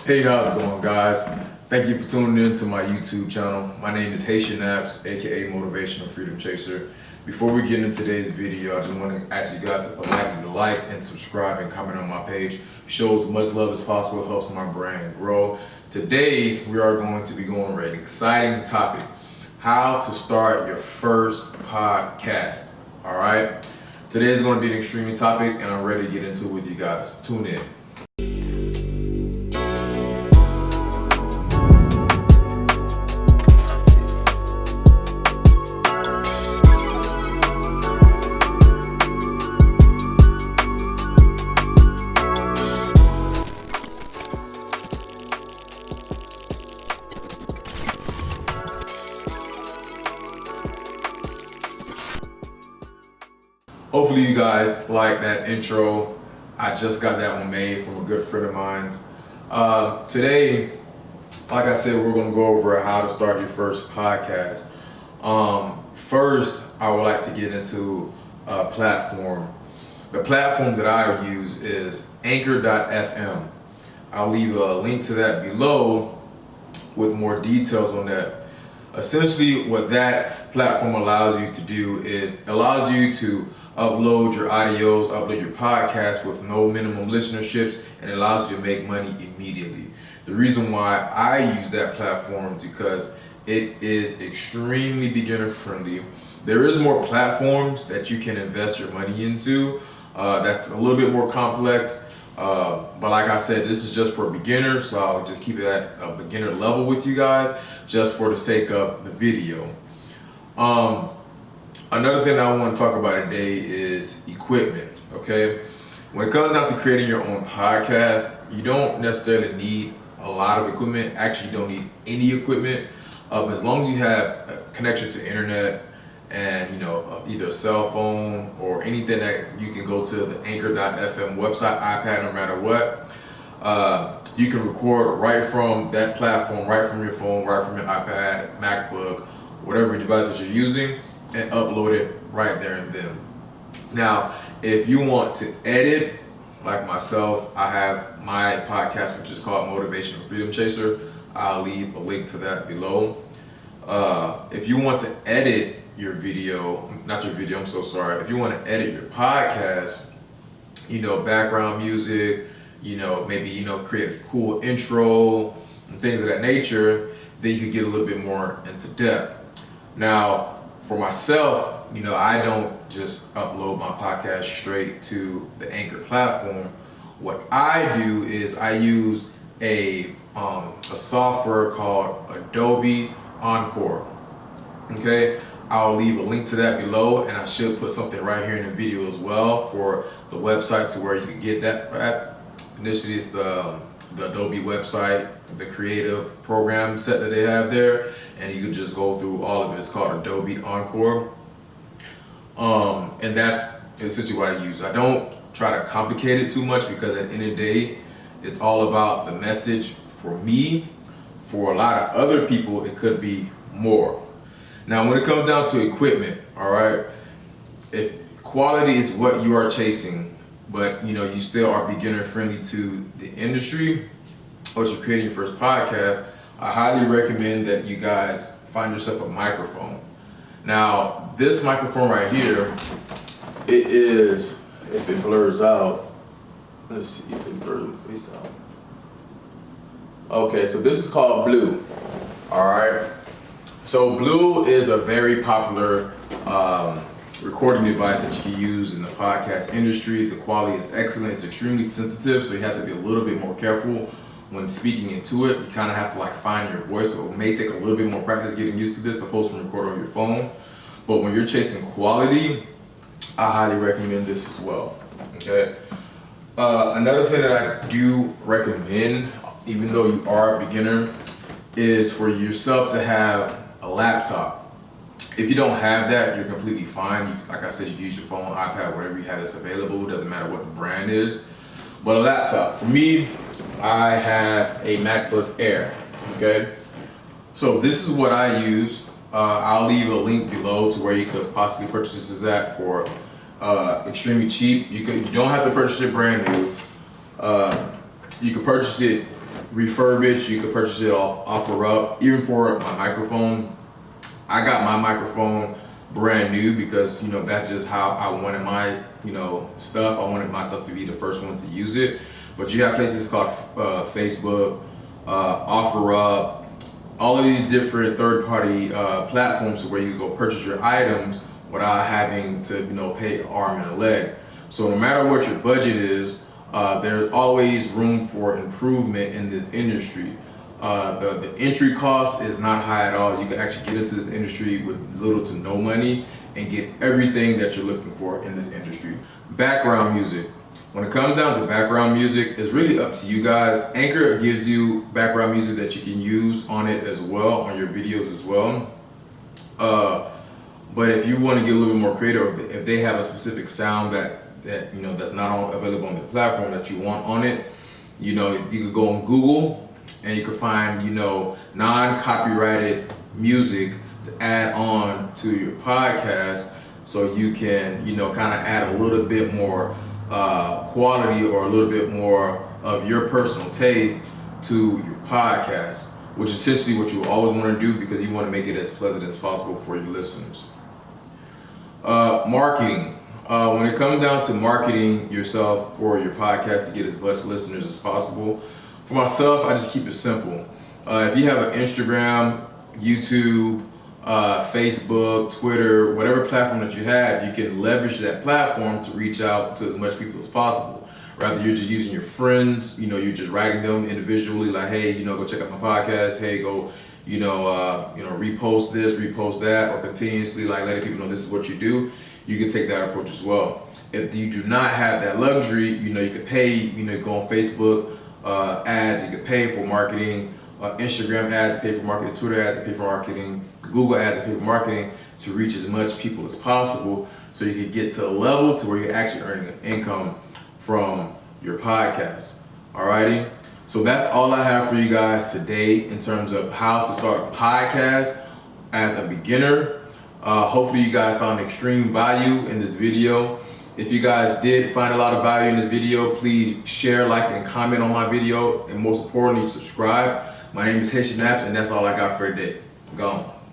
Hey, how's it going, guys? Thank you for tuning in to my YouTube channel. My name is Haitian Apps, aka Motivational Freedom Chaser. Before we get into today's video, I just want to ask you guys to politely like and subscribe and comment on my page. Show as much love as possible, it helps my brand grow. Today, we are going to be going over an exciting topic: how to start your first podcast. All right. Today is going to be an extreme topic, and I'm ready to get into it with you guys. Tune in. Hopefully you guys like that intro. I just got that one made from a good friend of mine. Today, like I said, we're going to go over how to start your first podcast. First, I would like to get into a platform. The platform that I use is Anchor.fm. I'll leave a link to that below with more details on that. Essentially, what that platform allows you to do is it allows you to upload your audios, upload your podcast with no minimum listenerships, and it allows you to make money immediately. The reason why I use that platform is because it is extremely beginner friendly. There is more platforms that you can invest your money into. That's a little bit more complex. But like I said, this is just for beginners, so I'll just keep it at a beginner level with you guys, just for the sake of the video. Another thing I want to talk about today is equipment, okay? When it comes down to creating your own podcast, you don't necessarily need a lot of equipment. Actually, you don't need any equipment. As long as you have a connection to internet and, either a cell phone or anything that you can go to the Anchor.fm website, iPad, no matter what, you can record right from that platform, right from your phone, right from your iPad, MacBook, whatever device that you're using, and upload it right there and then. Now, if you want to edit, like myself, I have my podcast, which is called Motivational Freedom Chaser. I'll leave a link to that below. If you want to edit your video, I'm so sorry. If you want to edit your podcast, background music, maybe, create a cool intro and things of that nature, then you can get a little bit more into depth. Now, for myself, I don't just upload my podcast straight to the Anchor platform. What I do is I use a software called Adobe Encore. Okay, I'll leave a link to that below, and I should put something right here in the video as well for the website to where you can get that at. Initially, it's the Adobe website, the creative program set that they have there, and you can just go through all of it. It's called Adobe Encore. And that's essentially what I use. I don't try to complicate it too much because at the end of the day, it's all about the message. For me, for a lot of other people, it could be more. Now, when it comes down to equipment, all right, if quality is what you are chasing, but you still are beginner friendly to the industry, or you're creating your first podcast, I highly recommend that you guys find yourself a microphone. Now, this microphone right here, it is, if it blurs out, let's see if it blurs the face out. Okay, so this is called Blue, all right? So Blue is a very popular recording device that you can use in the podcast industry. The quality is excellent. It's extremely sensitive, so you have to be a little bit more careful when speaking into it. You kind of have to find your voice, so it may take a little bit more practice getting used to this opposed to record on your phone. But when you're chasing quality, I highly recommend this as well. Okay. Another thing that I do recommend, even though you are a beginner, is for yourself to have a laptop. If you don't have that, you're completely fine. Like I said, you can use your phone, iPad, whatever you have that's available. It doesn't matter what the brand is. But a laptop, for me, I have a MacBook Air, okay? So this is what I use. I'll leave a link below to where you could possibly purchase this at for extremely cheap. You don't have to purchase it brand new. You can purchase it refurbished. You could purchase it off OfferUp. Even for my microphone, I got my microphone brand new because, you know, that's just how I wanted my, you know, stuff. I wanted myself to be the first one to use it. But you have places called Facebook, OfferUp, all of these different third-party platforms where you can go purchase your items without having to, you know, pay an arm and a leg. So no matter what your budget is, there's always room for improvement in this industry. The entry cost is not high at all. You can actually get into this industry with little to no money and get everything that you're looking for in this industry. Background music. When it comes down to background music, it's really up to you guys. Anchor gives you background music that you can use on it as well, on your videos as well. But if you want to get a little bit more creative, if they have a specific sound that you know that's not available on the platform that you want on it, you know, you could go on Google and you could find, you know, non-copyrighted music to add on to your podcast, so you can, you know, kind of add a little bit more quality or a little bit more of your personal taste to your podcast, which is essentially what you always want to do because you want to make it as pleasant as possible for your listeners. Marketing. When it comes down to marketing yourself for your podcast to get as much listeners as possible, for myself, I just keep it simple. If you have an Instagram, YouTube, Facebook, Twitter, whatever platform that you have, you can leverage that platform to reach out to as much people as possible. Rather, you're just using your friends, you know, you're just writing them individually, like, hey, you know, go check out my podcast. Hey, go, you know, repost this, repost that, or continuously like letting people know this is what you do. You can take that approach as well. If you do not have that luxury, you know, you can pay, you know, go on Facebook ads, you can pay for marketing, Instagram ads, pay for marketing, Twitter ads, pay for marketing, Google ads, pay for marketing to reach as much people as possible, so you can get to a level to where you're actually earning an income from your podcast. Alrighty, so that's all I have for you guys today in terms of how to start a podcast as a beginner. Hopefully you guys found extreme value in this video. If you guys did find a lot of value in this video, please share, like, and comment on my video, and most importantly, subscribe. My name is Haitian Naps, and that's all I got for today. Gone.